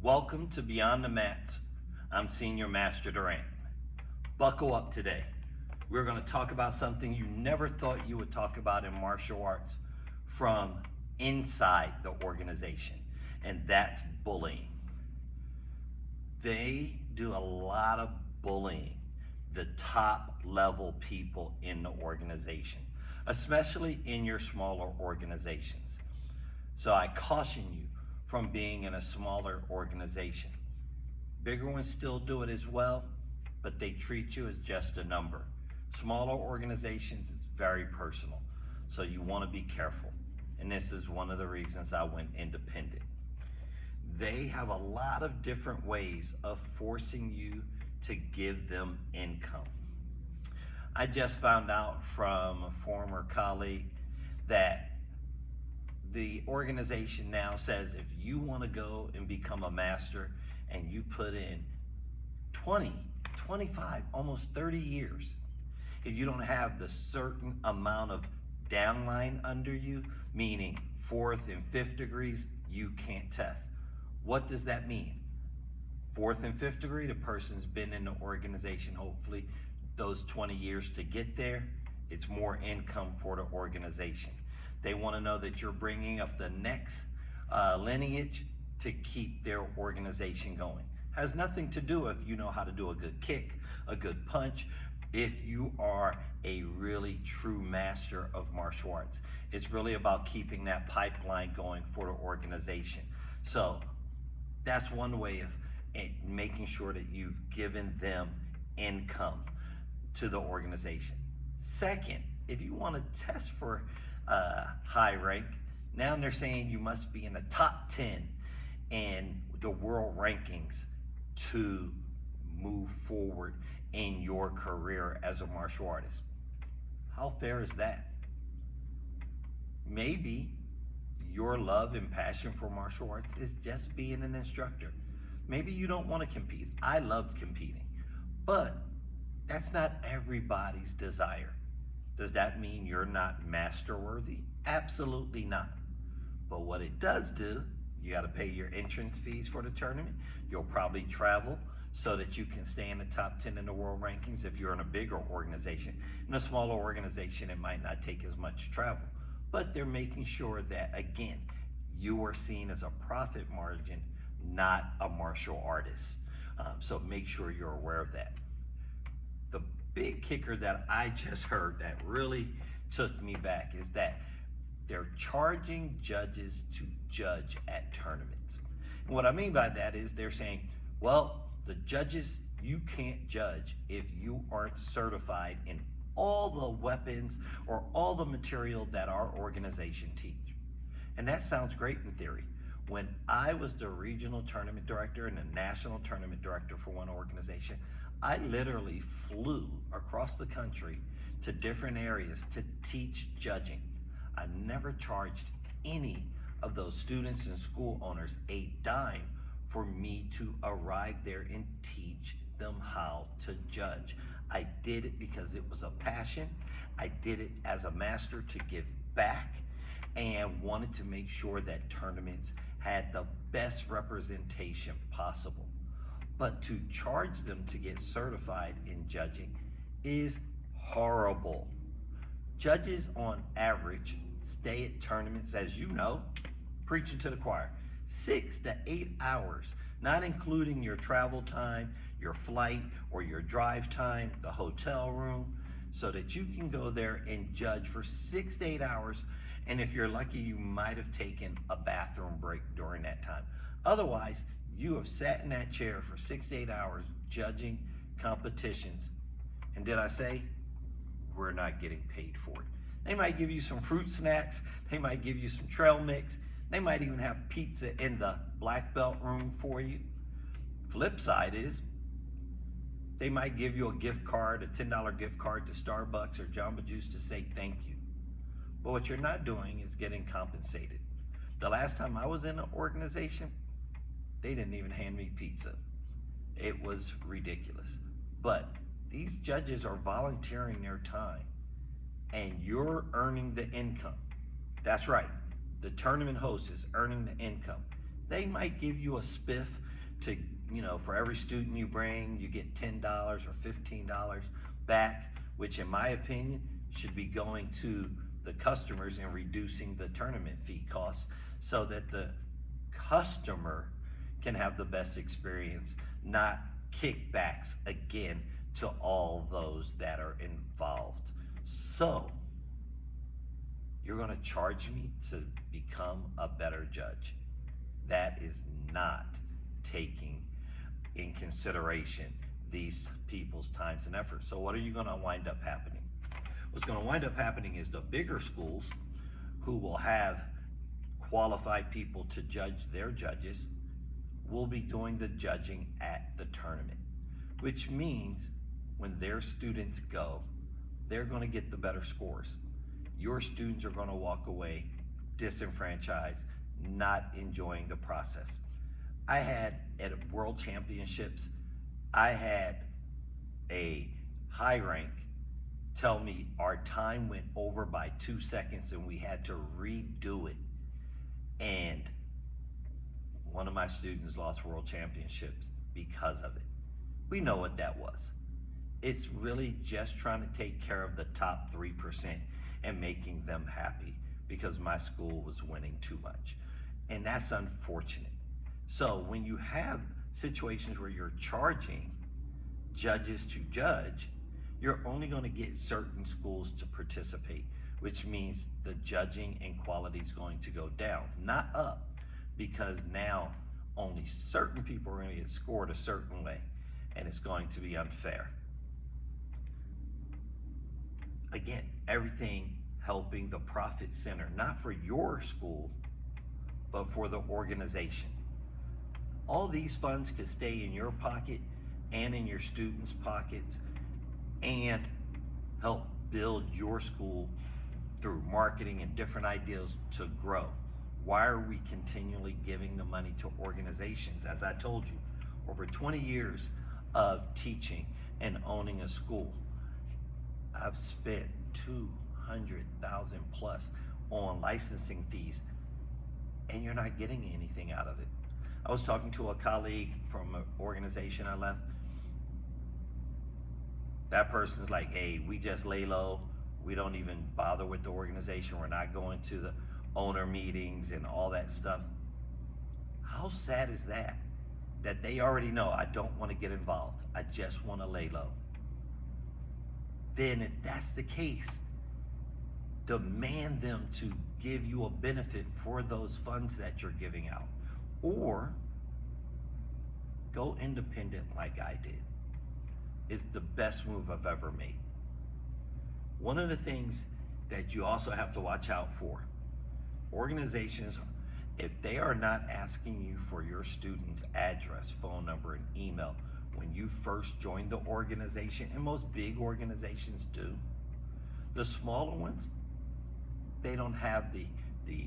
Welcome to Beyond the Mats. I'm Senior Master Durant. Buckle up today. We're going to talk about something you never thought you would talk about in martial arts from inside the organization, and that's bullying. They do a lot of bullying, the top level people in the organization, especially in your smaller organizations. So I caution you from being in a smaller organization. Bigger ones still do it as well, but they treat you as just a number. Smaller organizations, it's very personal, so you want to be careful. And this is one of the reasons I went independent. They have a lot of different ways of forcing you to give them income. I just found out from a former colleague that the organization now says if you want to go and become a master and you put in 20, 25, almost 30 years, if you don't have the certain amount of downline under you, meaning 4th and 5th degrees, you can't test. What does that mean? 4th and 5th degree, the person's been in the organization hopefully those 20 years to get there. It's more income for the organization. They want to know that you're bringing up the next lineage to keep their organization going. Has nothing to do if you know how to do a good kick, a good punch, if you are a really true master of martial arts. It's really about keeping that pipeline going for the organization. So that's one way of making sure that you've given them income to the organization. Second, if you want to test for high rank, now they're saying you must be in the top 10 in the world rankings to move forward in your career as a martial artist. How fair is that? Maybe your love and passion for martial arts is just being an instructor. Maybe you don't want to compete. I loved competing, but that's not everybody's desire. Does that mean you're not master worthy? Absolutely not. But what it does do, you got to pay your entrance fees for the tournament. You'll probably travel so that you can stay in the top 10 in the world rankings if you're in a bigger organization. In a smaller organization, it might not take as much travel, but they're making sure that, again, you are seen as a profit margin, not a martial artist. So make sure you're aware of that. The big kicker that I just heard that really took me back is that they're charging judges to judge at tournaments. And what I mean by that is they're saying, well, the judges, you can't judge if you aren't certified in all the weapons or all the material that our organization teach. And that sounds great in theory. When I was the regional tournament director and the national tournament director for one organization, I literally flew across the country to different areas to teach judging. I never charged any of those students and school owners a dime for me to arrive there and teach them how to judge. I did it because it was a passion. I did it as a master to give back and wanted to make sure that tournaments had the best representation possible. But to charge them to get certified in judging is horrible. Judges on average stay at tournaments, as you know, preaching to the choir, 6 to 8 hours, not including your travel time, your flight, or your drive time, the hotel room, so that you can go there and judge for 6 to 8 hours. And if you're lucky, you might have taken a bathroom break during that time. Otherwise, you have sat in that chair for 6 to 8 hours judging competitions. And did I say, we're not getting paid for it. They might give you some fruit snacks. They might give you some trail mix. They might even have pizza in the black belt room for you. Flip side is, they might give you a gift card, a $10 gift card to Starbucks or Jamba Juice to say thank you. But what you're not doing is getting compensated. The last time I was in an organization, they didn't even hand me pizza. It was ridiculous. But these judges are volunteering their time and you're earning the income. That's right. The tournament host is earning the income. They might give you a spiff to, for every student you bring, you get $10 or $15 back, which in my opinion should be going to the customers and reducing the tournament fee costs so that the customer can have the best experience, not kickbacks again to all those that are involved. So, you're going to charge me to become a better judge. That is not taking in consideration these people's times and efforts. So what are you going to wind up happening? What's going to wind up happening is the bigger schools who will have qualified people to judge their judges will be doing the judging at the tournament, which means when their students go, they're going to get the better scores. Your students are going to walk away disenfranchised, not enjoying the process. I had at World Championships, I had a high rank tell me our time went over by 2 seconds and we had to redo it. And one of my students lost World Championships because of it. We know what that was. It's really just trying to take care of the top 3% and making them happy because my school was winning too much. And that's unfortunate. So when you have situations where you're charging judges to judge, you're only going to get certain schools to participate, which means the judging and quality is going to go down, not up, because now only certain people are going to get scored a certain way, and it's going to be unfair. Again, everything helping the profit center, not for your school, but for the organization. All these funds could stay in your pocket and in your students' pockets and help build your school through marketing and different ideas to grow. Why are we continually giving the money to organizations? As I told you, over 20 years of teaching and owning a school, I've spent $200,000 plus on licensing fees, and you're not getting anything out of it. I was talking to a colleague from an organization I left. That person's like, hey, we just lay low. We don't even bother with the organization. We're not going to the owner meetings and all that stuff. How sad is that? That they already know I don't want to get involved. I just want to lay low. Then if that's the case, demand them to give you a benefit for those funds that you're giving out. Or go independent like I did. It's the best move I've ever made. One of the things that you also have to watch out for, organizations, if they are not asking you for your student's address, phone number, and email when you first join the organization, and most big organizations do, the smaller ones, they don't have the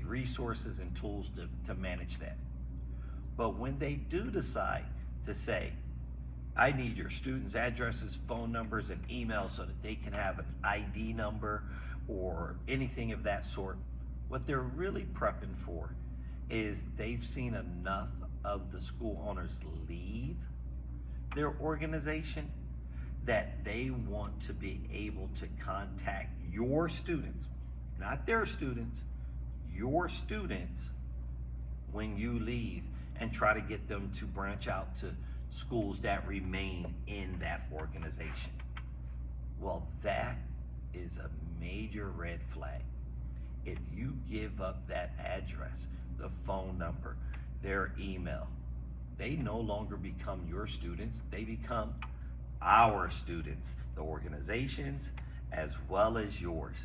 resources and tools to manage that. But when they do decide to say, I need your students' addresses, phone numbers, and emails so that they can have an ID number or anything of that sort, what they're really prepping for is they've seen enough of the school owners leave their organization that they want to be able to contact your students, not their students, your students when you leave, and try to get them to branch out to schools that remain in that organization. Well, that is a major red flag. If you give up that address, the phone number, their email, they no longer become your students, they become our students, the organizations as well as yours.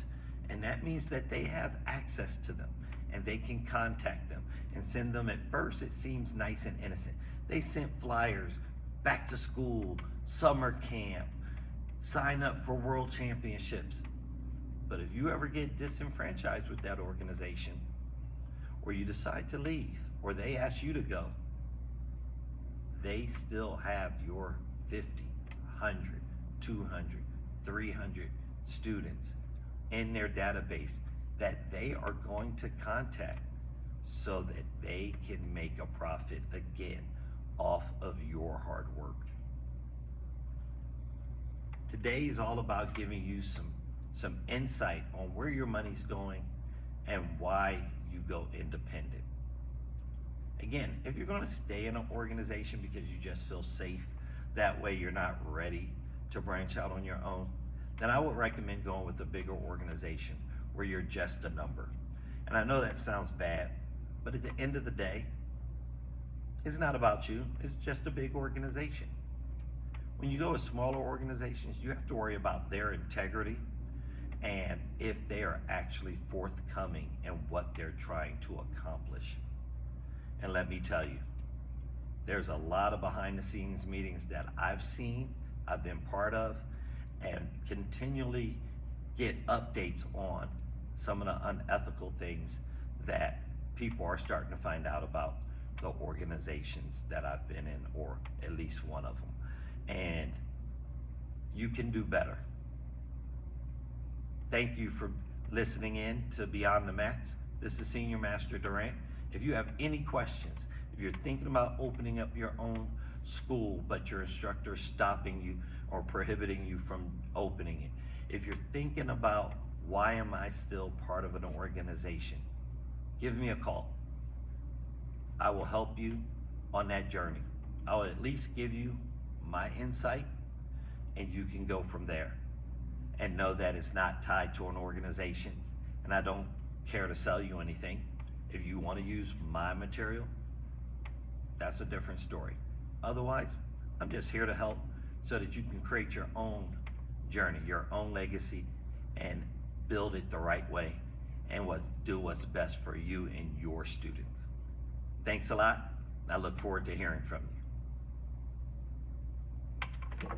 And that means that they have access to them and they can contact them and send them. At first it seems nice and innocent. They sent flyers, back to school, summer camp, sign up for World Championships. But if you ever get disenfranchised with that organization, or you decide to leave, or they ask you to go, they still have your 50, 100, 200, 300 students in their database that they are going to contact so that they can make a profit again off of your hard work. Today is all about giving you some insight on where your money's going and why you go independent. Again, if you're going to stay in an organization because you just feel safe, that way you're not ready to branch out on your own, then I would recommend going with a bigger organization where you're just a number. And I know that sounds bad, but at the end of the day, it's not about you, it's just a big organization. When you go with smaller organizations, you have to worry about their integrity and if they are actually forthcoming in what they're trying to accomplish. And let me tell you, there's a lot of behind the scenes meetings that I've seen, I've been part of, and continually get updates on some of the unethical things that people are starting to find out about the organizations that I've been in, or at least one of them. And you can do better. Thank you for listening in to Beyond the Mats. This is Senior Master Durant. If you have any questions, if you're thinking about opening up your own school, but your instructor is stopping you or prohibiting you from opening it, if you're thinking about why am I still part of an organization, give me a call. I will help you on that journey. I will at least give you my insight, and you can go from there and know that it's not tied to an organization, and I don't care to sell you anything. If you want to use my material, that's a different story. Otherwise, I'm just here to help so that you can create your own journey, your own legacy, and build it the right way and do what's best for you and your students. Thanks a lot. I look forward to hearing from you.